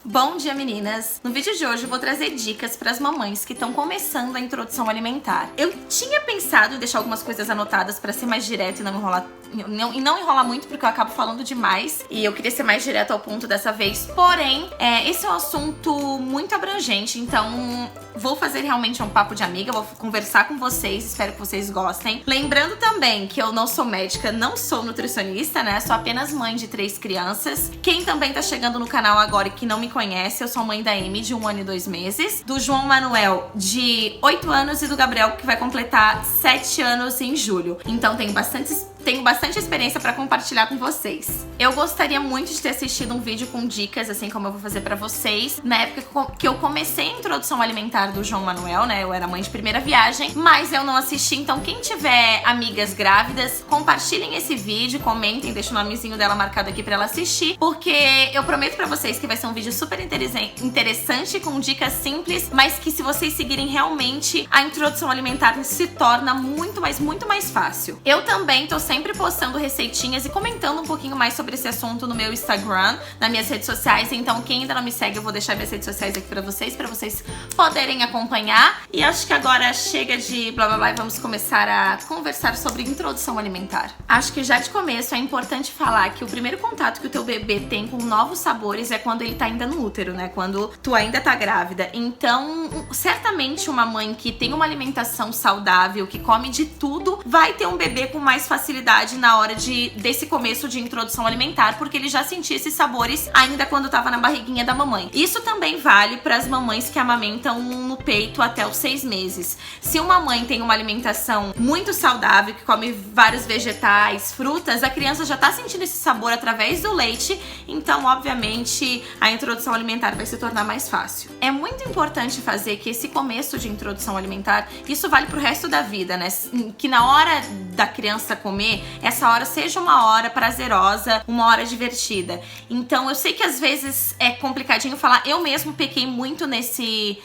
Bom dia, meninas! No vídeo de hoje eu vou trazer dicas para as mamães que estão começando a introdução alimentar. Eu tinha pensado em deixar algumas coisas anotadas para ser mais direto e não enrolar muito, porque eu acabo falando demais e eu queria ser mais direto ao ponto dessa vez. Porém, esse é um assunto muito abrangente, então vou fazer realmente um papo de amiga, vou conversar com vocês, espero que vocês gostem. Lembrando também que eu não sou médica, não sou nutricionista, né? Sou apenas mãe de 3 crianças. Quem também tá chegando no canal agora e que não me conhece, eu sou mãe da Amy, de 1 ano e 2 meses, do João Manuel, de 8 anos, e do Gabriel, que vai completar 7 anos em julho. Então tenho bastante experiência pra compartilhar com vocês. Eu gostaria muito de ter assistido um vídeo com dicas, assim como eu vou fazer pra vocês, na época que eu comecei a introdução alimentar do João Manuel, né? Eu era mãe de primeira viagem, mas eu não assisti. Então quem tiver amigas grávidas, compartilhem esse vídeo, comentem, deixa o nomezinho dela marcado aqui pra ela assistir, porque eu prometo pra vocês que vai ser um vídeo super interessante, com dicas simples, mas que se vocês seguirem realmente, a introdução alimentar se torna muito mais fácil. Eu também tô sempre postando receitinhas e comentando um pouquinho mais sobre esse assunto no meu Instagram, nas minhas redes sociais, então quem ainda não me segue, eu vou deixar minhas redes sociais aqui pra vocês poderem acompanhar. E acho que agora chega de blá blá blá e vamos começar a conversar sobre introdução alimentar. Acho que já de começo é importante falar que o primeiro contato que o teu bebê tem com novos sabores é quando ele tá ainda no útero, né? Quando tu ainda tá grávida. Então, certamente uma mãe que tem uma alimentação saudável, que come de tudo, vai ter um bebê com mais facilidade na hora desse começo de introdução alimentar, porque ele já sentia esses sabores ainda quando tava na barriguinha da mamãe. Isso também vale para as mamães que amamentam no peito até os 6 meses. Se uma mãe tem uma alimentação muito saudável, que come vários vegetais, frutas, a criança já tá sentindo esse sabor através do leite, então obviamente a introdução alimentar vai se tornar mais fácil. É muito importante fazer que esse começo de introdução alimentar, isso vale pro resto da vida, né? Que na hora da criança comer, essa hora seja uma hora prazerosa, uma hora divertida. Então eu sei que às vezes é complicadinho falar, eu mesmo pequei muito nesse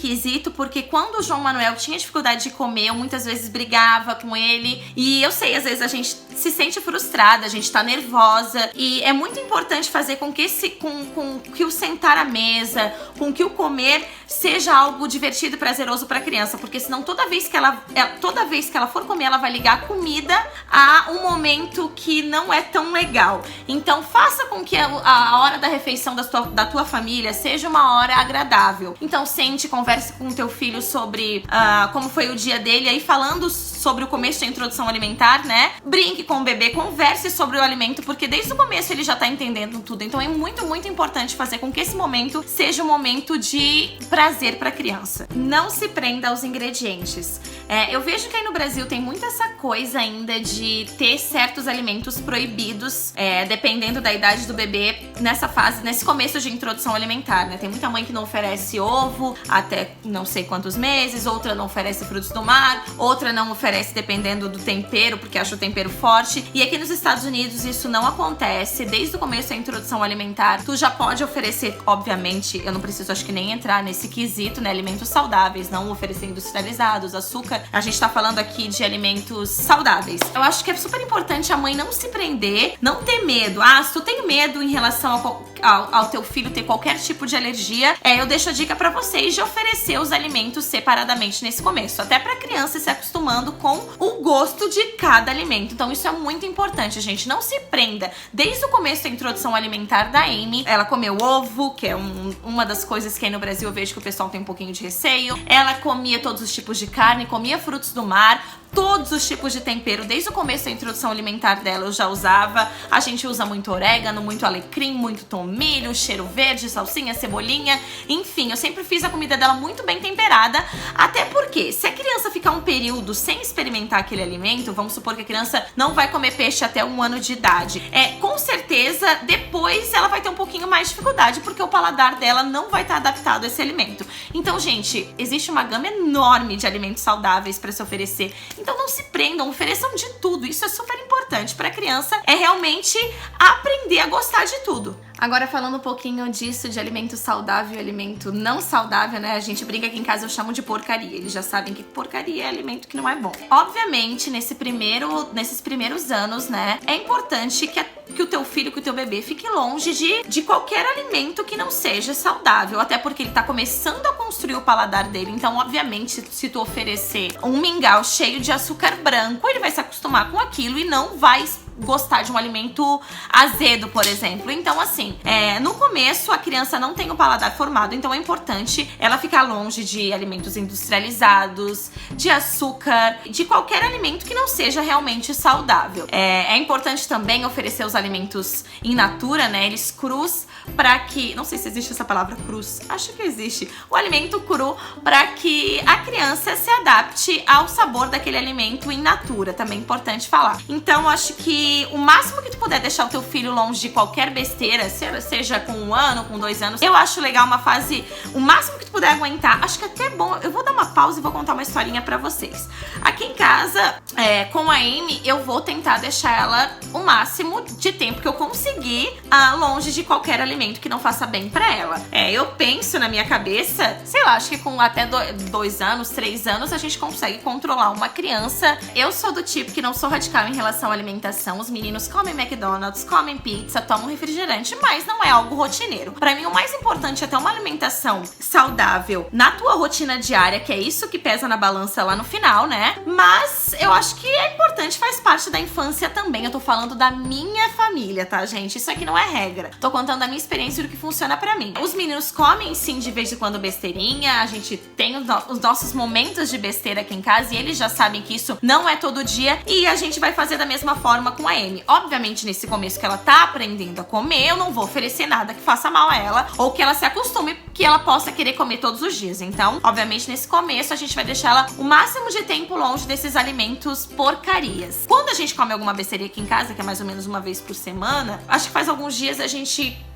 quesito, porque quando o João Manuel tinha dificuldade de comer, eu muitas vezes brigava com ele, e eu sei, às vezes a gente se sente frustrada, a gente tá nervosa, e é muito importante fazer com que que o sentar à mesa, com que o comer seja algo divertido e prazeroso pra criança, porque senão toda vez que ela for comer, ela vai ligar a comida a um momento que não é tão legal. Então faça com que a hora da refeição da tua família seja uma hora agradável. Então sente, converse com o teu filho sobre como foi o dia dele, aí falando sobre o começo da introdução alimentar, né? Brinque com o bebê, converse sobre o alimento, porque desde o começo ele já tá entendendo tudo. Então é muito importante fazer com que esse momento seja um momento de prazer pra criança. Não se prenda aos ingredientes. Eu vejo que aí no Brasil tem muito essa coisa ainda de ter certos alimentos proibidos, dependendo da idade do bebê, nessa fase, nesse começo de introdução alimentar, né? Tem muita mãe que não oferece ovo até não sei quantos meses, outra não oferece frutos do mar, outra não oferece dependendo do tempero, porque acha o tempero forte. E aqui nos Estados Unidos isso não acontece. Desde o começo da introdução alimentar, tu já pode oferecer, obviamente, eu não preciso acho que nem entrar nesse quesito, né? Alimentos saudáveis, não oferecer industrializados, açúcar. A gente tá falando aqui de alimentos saudáveis. Eu acho que é super importante a mãe não se prender, não ter medo. Se tu tem medo em relação ao teu filho ter qualquer tipo de alergia, eu deixo a dica pra vocês de oferecer os alimentos separadamente nesse começo, até pra criança se acostumando com o gosto de cada alimento. Então isso é muito importante, gente. Não se prenda. Desde o começo da introdução alimentar da Amy, ela comeu ovo, que é uma das coisas que aí no Brasil eu vejo que o pessoal tem um pouquinho de receio. Ela comia todos os tipos de carne, comia frutos do mar, todos os tipos de tempero. Desde o começo da introdução alimentar dela eu já usava. A gente usa muito orégano, muito alecrim, muito tomilho, cheiro verde, salsinha, cebolinha. Enfim, eu sempre fiz a comida dela muito bem temperada. Até porque, se a criança ficar um período sem experimentar aquele alimento, vamos supor que a criança não vai comer peixe até 1 ano de idade, com certeza depois ela vai ter um pouquinho mais de dificuldade, porque o paladar dela não vai estar adaptado a esse alimento. Então, gente, existe uma gama enorme de alimentos saudáveis para se oferecer. Então não se prendam, ofereçam de tudo. Isso é super importante para a criança, realmente aprender a gostar de tudo. Agora falando um pouquinho disso, de alimento saudável e alimento não saudável, né? A gente brinca aqui em casa, eu chamo de porcaria. Eles já sabem que porcaria é alimento que não é bom. Obviamente, nesses primeiros anos, né? É importante que o teu filho, que o teu bebê fique longe de qualquer alimento que não seja saudável. Até porque ele tá começando a construir o paladar dele. Então, obviamente, se tu oferecer um mingau cheio de açúcar branco, ele vai se acostumar com aquilo e não vai gostar de um alimento azedo, por exemplo. Então, assim, no começo a criança não tem o paladar formado, então é importante ela ficar longe de alimentos industrializados, de açúcar, de qualquer alimento que não seja realmente saudável. É importante também oferecer os alimentos in natura, né, eles crus, para que, não sei se existe essa palavra crus, acho que existe, o alimento cru, para que a criança se adapte ao sabor daquele alimento in natura, também é importante falar. Então, acho que o máximo que tu puder deixar o teu filho longe de qualquer besteira, seja com 1 ano, com 2 anos, eu acho legal uma fase, o máximo que tu puder aguentar. Acho que até é bom, eu vou dar uma pausa e vou contar uma historinha pra vocês. Aqui em casa, com a Amy, eu vou tentar deixar ela o máximo de tempo que eu conseguir longe de qualquer alimento que não faça bem pra ela. Eu penso na minha cabeça, sei lá, acho que com até 2 anos, 3 anos, a gente consegue controlar uma criança. Eu sou do tipo que não sou radical em relação à alimentação. Os meninos comem McDonald's, comem pizza, tomam refrigerante, mas não é algo rotineiro. Pra mim, o mais importante é ter uma alimentação saudável na tua rotina diária, que é isso que pesa na balança lá no final, né? Mas eu acho que é importante, faz parte da infância também. Eu tô falando da minha família, tá, gente? Isso aqui não é regra. Tô contando da minha experiência e do que funciona pra mim. Os meninos comem, sim, de vez em quando besteirinha. A gente tem os nossos momentos de besteira aqui em casa e eles já sabem que isso não é todo dia. E a gente vai fazer da mesma forma com a Amy. Obviamente, nesse começo que ela tá aprendendo a comer, eu não vou oferecer nada que faça mal a ela ou que ela se acostume, que ela possa querer comer todos os dias. Então, obviamente, nesse começo, a gente vai deixar ela o máximo de tempo longe desses alimentos porcarias. Quando a gente come alguma besteirinha aqui em casa, que é mais ou menos uma vez por semana, acho que faz alguns dias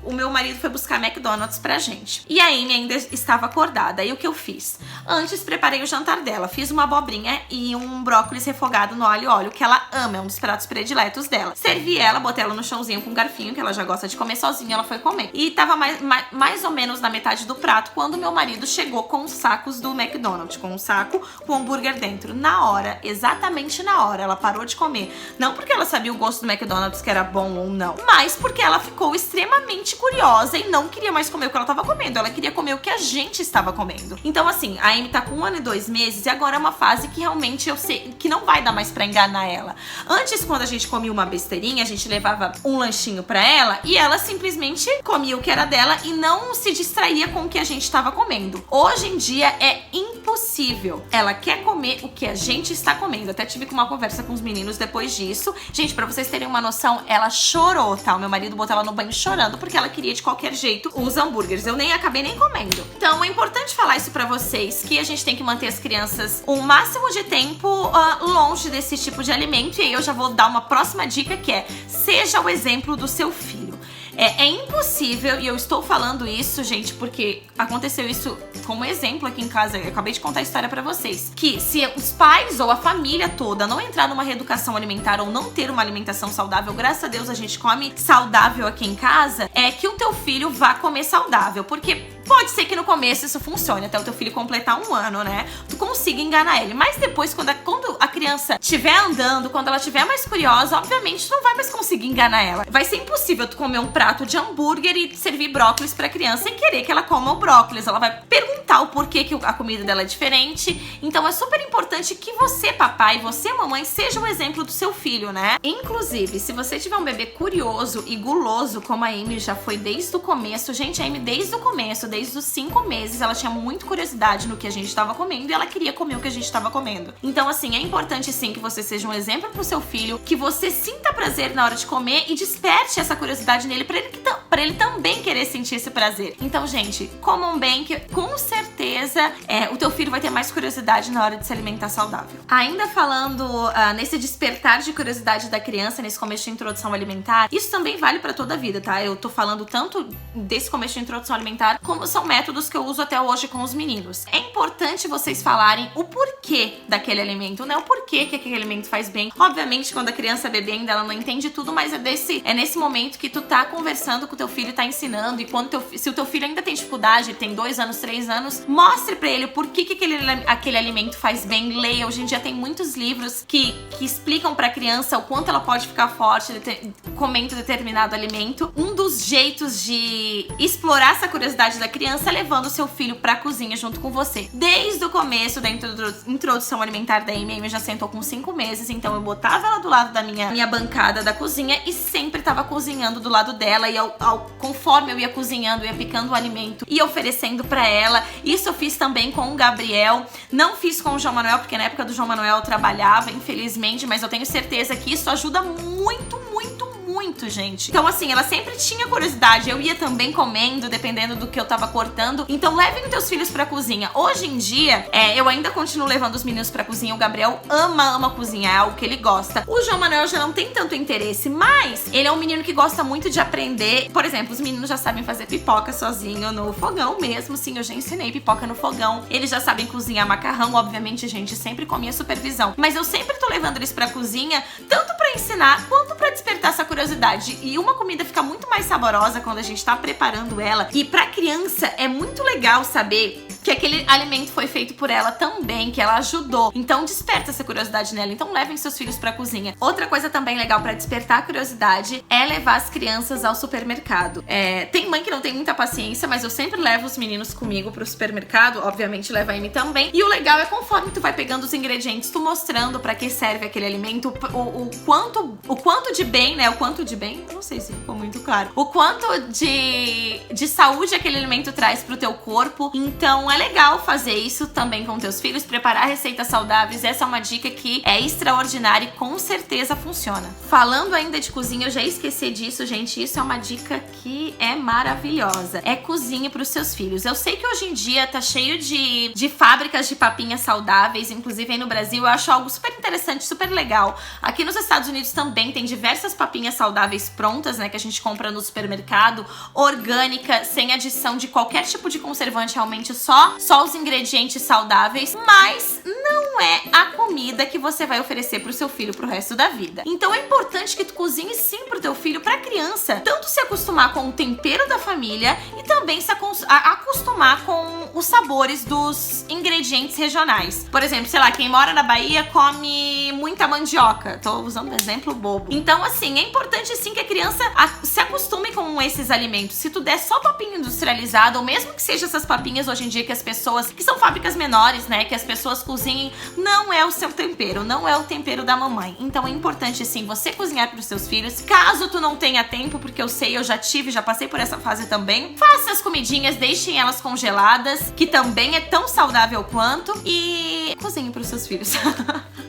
o meu marido foi buscar McDonald's pra gente. E a Amy ainda estava acordada. E o que eu fiz? Antes, preparei o jantar dela. Fiz uma abobrinha e um brócolis refogado no alho e óleo, que ela ama, é um dos pratos prediletos dela. Servi ela, botei ela no chãozinho com um garfinho, que ela já gosta de comer sozinha, ela foi comer. E tava mais ou menos na metade do prato, quando meu marido chegou com os sacos do McDonald's, com um saco com hambúrguer dentro. Na hora, exatamente na hora, ela parou de comer. Não porque ela sabia o gosto do McDonald's, que era bom ou não, mas porque ela ficou extremamente curiosa e não queria mais comer o que ela tava comendo. Ela queria comer o que a gente estava comendo. Então, assim, a Amy tá com 1 ano e 2 meses e agora é uma fase que realmente eu sei que não vai dar mais pra enganar ela. Antes, quando a gente comia uma besteirinha, a gente levava um lanchinho pra ela e ela simplesmente comia o que era dela e não se distraía com o que a gente estava comendo. Hoje em dia é impossível. Ela quer comer o que a gente está comendo. Até tive uma conversa com os meninos depois disso. Gente, pra vocês terem uma noção, ela chorou, tá? O meu marido botou ela no banho chorando porque ela queria de qualquer jeito os hambúrgueres. Eu acabei nem comendo. Então é importante falar isso pra vocês, que a gente tem que manter as crianças o máximo de tempo longe desse tipo de alimento. E aí eu já vou dar uma próxima dica, que é: seja o exemplo do seu filho. É impossível, e eu estou falando isso, gente, porque aconteceu isso como exemplo aqui em casa. Eu acabei de contar a história pra vocês. Que se os pais ou a família toda não entrar numa reeducação alimentar ou não ter uma alimentação saudável, graças a Deus a gente come saudável aqui em casa, é que o teu filho vá comer saudável. Porque pode ser que no começo isso funcione, até o teu filho completar 1 ano, né? Tu consiga enganar ele. Mas depois, quando a criança estiver andando, quando ela estiver mais curiosa, obviamente tu não vai mais conseguir enganar ela. Vai ser impossível tu comer um prato de hambúrguer e servir brócolis pra criança e querer que ela coma o brócolis. Ela vai perguntar o porquê que a comida dela é diferente. Então é super importante que você, papai, você, mamãe, seja o exemplo do seu filho, né? Inclusive, se você tiver um bebê curioso e guloso, como a Amy já foi desde o começo, gente, a Amy desde o começo, desde os 5 meses, ela tinha muita curiosidade no que a gente estava comendo e ela queria comer o que a gente estava comendo. Então, assim, é importante sim que você seja um exemplo pro seu filho, que você sinta prazer na hora de comer e desperte essa curiosidade nele pra ele também querer sentir esse prazer. Então, gente, comam bem, que com certeza o teu filho vai ter mais curiosidade na hora de se alimentar saudável. Ainda falando nesse despertar de curiosidade da criança, nesse começo de introdução alimentar, isso também vale pra toda a vida, tá? Eu tô falando tanto desse começo de introdução alimentar, como são métodos que eu uso até hoje com os meninos. É importante vocês falarem o porquê daquele alimento, né? O porquê que aquele alimento faz bem. Obviamente, quando a criança é bebê ainda, ela não entende tudo, mas é nesse momento que tu tá conversando com o teu filho tá ensinando, e quando se o teu filho ainda tem dificuldade, ele tem 2 anos, 3 anos, mostre pra ele por que aquele alimento faz bem. Leia. Hoje em dia tem muitos livros que explicam pra criança o quanto ela pode ficar forte comendo determinado alimento. Um dos jeitos de explorar essa curiosidade da criança é levando o seu filho pra cozinha junto com você. Desde o começo da introdução alimentar da Amy já sentou com 5 meses, então eu botava ela do lado da minha bancada da cozinha e sempre tava cozinhando do lado dela, e conforme eu ia cozinhando, eu ia picando o alimento e oferecendo pra ela. Isso eu fiz também com o Gabriel. Não fiz com o João Manuel, porque na época do João Manuel eu trabalhava, infelizmente, mas eu tenho certeza que isso ajuda muito, gente. Então assim, ela sempre tinha curiosidade, eu ia também comendo, dependendo do que eu tava cortando. Então levem teus filhos pra cozinha. Hoje em dia, eu ainda continuo levando os meninos pra cozinha. O Gabriel ama cozinhar, é algo que ele gosta. O João Manuel já não tem tanto interesse, mas ele é um menino que gosta muito de aprender. Por exemplo, os meninos já sabem fazer pipoca sozinho no fogão mesmo. Sim, eu já ensinei pipoca no fogão. Eles já sabem cozinhar macarrão, obviamente, gente, sempre com a minha supervisão. Mas eu sempre tô levando eles pra cozinha, tanto pra ensinar, quanto pra despertar essa curiosidade. E uma comida fica muito mais saborosa quando a gente tá preparando ela. E pra criança é muito legal saber que aquele alimento foi feito por ela também, que ela ajudou. Então desperta essa curiosidade nela. Então levem seus filhos pra cozinha. Outra coisa também legal pra despertar a curiosidade é levar as crianças ao supermercado. Tem mãe que não tem muita paciência, mas eu sempre levo os meninos comigo pro supermercado. Obviamente leva a Amy também. E o legal é conforme tu vai pegando os ingredientes, tu mostrando pra que serve aquele alimento, o quanto de bem, né? O quanto de bem, não sei se ficou muito claro. O quanto de saúde aquele alimento traz pro teu corpo. Então é legal fazer isso também com teus filhos, preparar receitas saudáveis. Essa é uma dica que é extraordinária e com certeza funciona. Falando ainda de cozinha, eu já esqueci disso, gente. Isso é uma dica que é maravilhosa. É cozinha pros seus filhos. Eu sei que hoje em dia tá cheio de fábricas de papinhas saudáveis, inclusive aí no Brasil. Eu acho algo super interessante, super legal. Aqui nos Estados Unidos também tem diversas papinhas saudáveis prontas, né, que a gente compra no supermercado, orgânica, sem adição de qualquer tipo de conservante, realmente só os ingredientes saudáveis, mas não é a comida que você vai oferecer pro seu filho pro resto da vida. Então é importante que tu cozinhe sim pro teu filho, pra criança, tanto se acostumar com o tempero da família e também se acostumar com os sabores dos ingredientes regionais. Por exemplo, sei lá, quem mora na Bahia come muita mandioca. Tô usando um exemplo bobo. Então, assim, é importante sim que a criança se acostume com esses alimentos. Se tu der só papinha industrializada, ou mesmo que seja essas papinhas hoje em dia que as pessoas, que são fábricas menores, né, que as pessoas cozinhem, não é o seu tempero, não é o tempero da mamãe. Então é importante sim você cozinhar pros seus filhos. Caso tu não tenha tempo, porque eu sei, eu já passei por essa fase também, faça as comidinhas, deixem elas congeladas, que também é tão saudável quanto, e cozinhe pros seus filhos.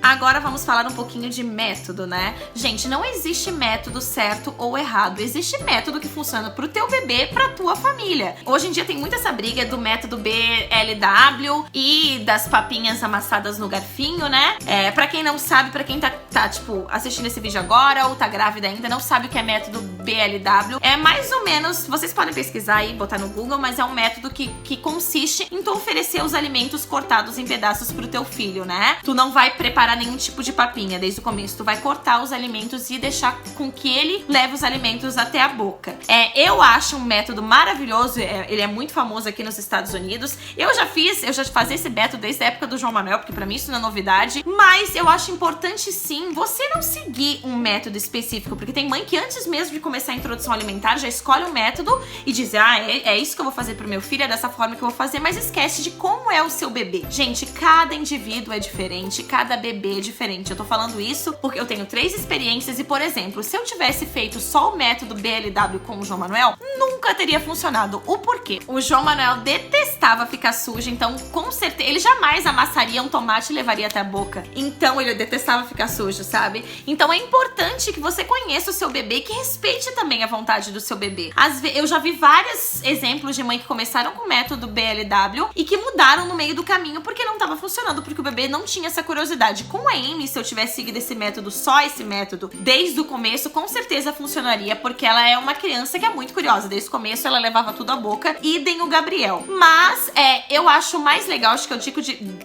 Agora vamos falar um pouquinho de método, né? Gente, não existe método certo ou errado. Existe método que funciona pro teu bebê, pra tua família. Hoje em dia tem muito essa briga do método BLW e das papinhas amassadas no garfinho, né? Pra quem não sabe, pra quem tá tipo, assistindo esse vídeo agora ou tá grávida ainda, não sabe o que é método BLW. É mais ou menos, vocês podem pesquisar aí, botar no Google, mas é um método que consiste em tu oferecer os alimentos cortados em pedaços pro teu filho, né? Tu não vai preparar nenhum tipo de papinha desde o começo, tu vai cortar os alimentos e deixar com que ele leve os alimentos até a boca. Eu acho um método maravilhoso, ele é muito famoso aqui nos Estados Unidos. Eu já fazia esse método desde a época do João Manuel, porque pra mim isso não é novidade, mas eu acho importante sim você não seguir um método específico, porque tem mãe que antes mesmo de começar a introdução alimentar já escolhe um método e diz, é isso que eu vou fazer pro meu filho, é dessa forma que eu vou fazer, mas esquece de como é o seu bebê. Gente, cada indivíduo é diferente, cada bebê é diferente. Eu tô falando isso porque eu tenho 3 experiências e, por exemplo, se eu tivesse feito só o método BLW com o João Manuel, nunca teria funcionado. O porquê? O João Manuel detestava ficar sujo, então com certeza ele jamais amassaria um tomate e levaria até a boca. Então ele detestava ficar sujo, sabe? Então é importante que você conheça o seu bebê e que respeite também a vontade do seu bebê. Eu já vi vários exemplos de mãe que começaram com o método BLW e que mudaram no meio do caminho porque não estava funcionando, porque o bebê não tinha essa curiosidade. Com a Amy, se eu tivesse seguido esse método, só esse método, desde o começo, com certeza funcionaria, porque ela é uma criança que é muito curiosa. Desde o começo ela levava tudo à boca, idem o Gabriel. Mas eu acho mais legal, acho que eu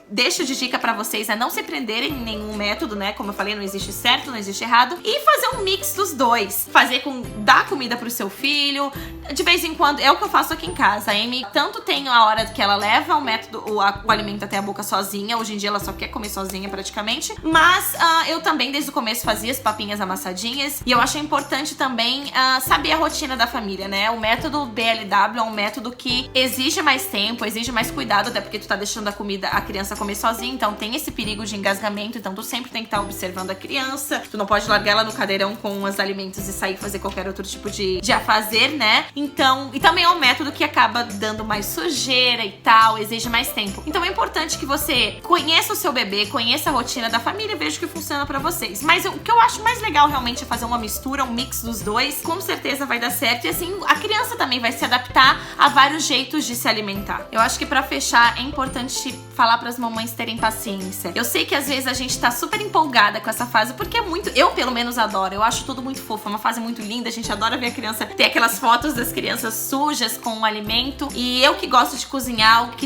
deixo de dica pra vocês é não se prenderem em nenhum método, né? Como eu falei, não existe certo, não existe errado, e fazer um mix dos dois. Fazer com dá comida pro seu filho. De vez em quando, é o que eu faço aqui em casa. A Amy tanto tem a hora que ela leva o alimento até a boca sozinha. Hoje em dia ela só quer comer sozinha praticamente. Mas eu também desde o começo fazia as papinhas amassadinhas. E eu acho importante também saber a rotina da família, né? O método BLW é um método que exige mais tempo, exige mais cuidado, até porque tu tá deixando a criança comer sozinha. Então tem esse perigo de engasgamento. Então tu sempre tem que estar observando a criança. Tu não pode largar ela no cadeirão com os alimentos e sair fazer qualquer outro tipo de afazer, né? Então, e também é um método que acaba dando mais sujeira e tal, exige mais tempo. Então é importante que você conheça o seu bebê, conheça a rotina da família e veja o que funciona pra vocês. Mas o que eu acho mais legal realmente é fazer uma mistura, um mix dos dois. Com certeza vai dar certo. E assim, a criança também vai se adaptar a vários jeitos de se alimentar. Eu acho que pra fechar é importante falar pras mamães terem paciência. Eu sei que às vezes a gente tá super empolgada com essa fase, porque é muito... Eu, pelo menos, adoro. Eu acho tudo muito fofo. É uma fase muito linda. A gente adora ver a criança ter aquelas fotos das crianças sujas com o alimento. E eu que gosto de cozinhar, que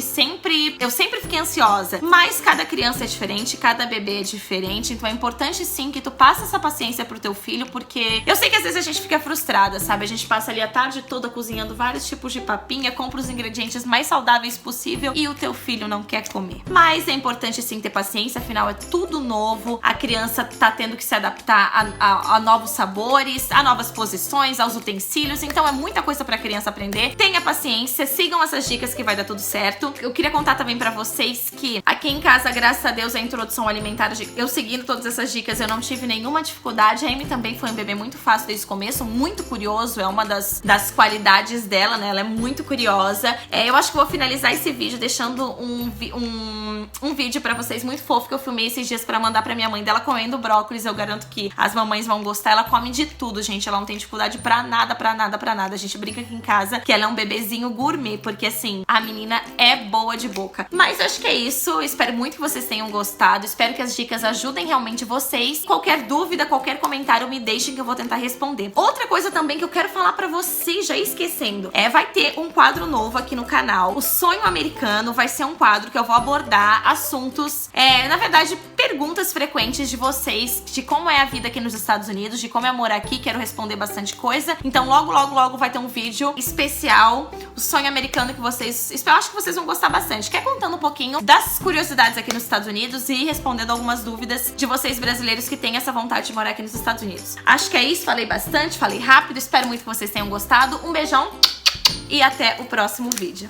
eu sempre fiquei ansiosa. Mas cada criança é diferente, cada bebê é diferente. Então é importante sim que tu passe essa paciência pro teu filho, porque eu sei que às vezes a gente fica frustrada, sabe? A gente passa ali a tarde toda cozinhando vários tipos de papinha, compra os ingredientes mais saudáveis possível e o teu filho não quer comer. Mas é importante sim ter paciência, afinal é tudo novo. A criança tá tendo que se adaptar a novos sabores, a novas posições, aos utensílios. Então é muita coisa pra criança aprender. Tenha paciência, sigam essas dicas que vai dar tudo certo. Eu queria contar também pra vocês que aqui em casa, graças a Deus, a introdução alimentar, eu seguindo todas essas dicas, eu não tive nenhuma dificuldade. A Amy também foi um bebê muito fácil desde o começo, muito curioso, é uma das qualidades dela, né? Ela é muito curiosa. Eu acho que vou finalizar esse vídeo deixando um vídeo pra vocês muito fofo que eu filmei esses dias pra mandar pra minha mãe dela comendo brócolis. Eu garanto que as mamães vão gostar. Ela come de tudo, gente. Ela não tem dificuldade pra nada, pra nada, pra nada. A gente brinca aqui em casa que ela é um bebezinho gourmet, porque assim, a menina é boa de boca. Mas acho que é isso. Espero muito que vocês tenham gostado. Espero que as dicas ajudem realmente vocês. Qualquer dúvida, qualquer comentário, me deixem que eu vou tentar responder. Outra coisa também que eu quero falar pra vocês, já esquecendo, vai ter um quadro novo aqui no canal. O Sonho Americano vai ser um quadro que eu vou abordar assuntos, na verdade, perguntas frequentes de vocês, de como é a vida aqui nos Estados Unidos, de como é morar aqui. Quero responder bastante coisa. Então logo, logo, logo vai ter um vídeo especial, o Sonho Americano, que eu acho que vocês vão gostar bastante, que é contando um pouquinho das curiosidades aqui nos Estados Unidos e respondendo algumas dúvidas de vocês brasileiros que têm essa vontade de morar aqui nos Estados Unidos. Acho que é isso, falei bastante, falei rápido, espero muito que vocês tenham gostado. Um beijão e até o próximo vídeo.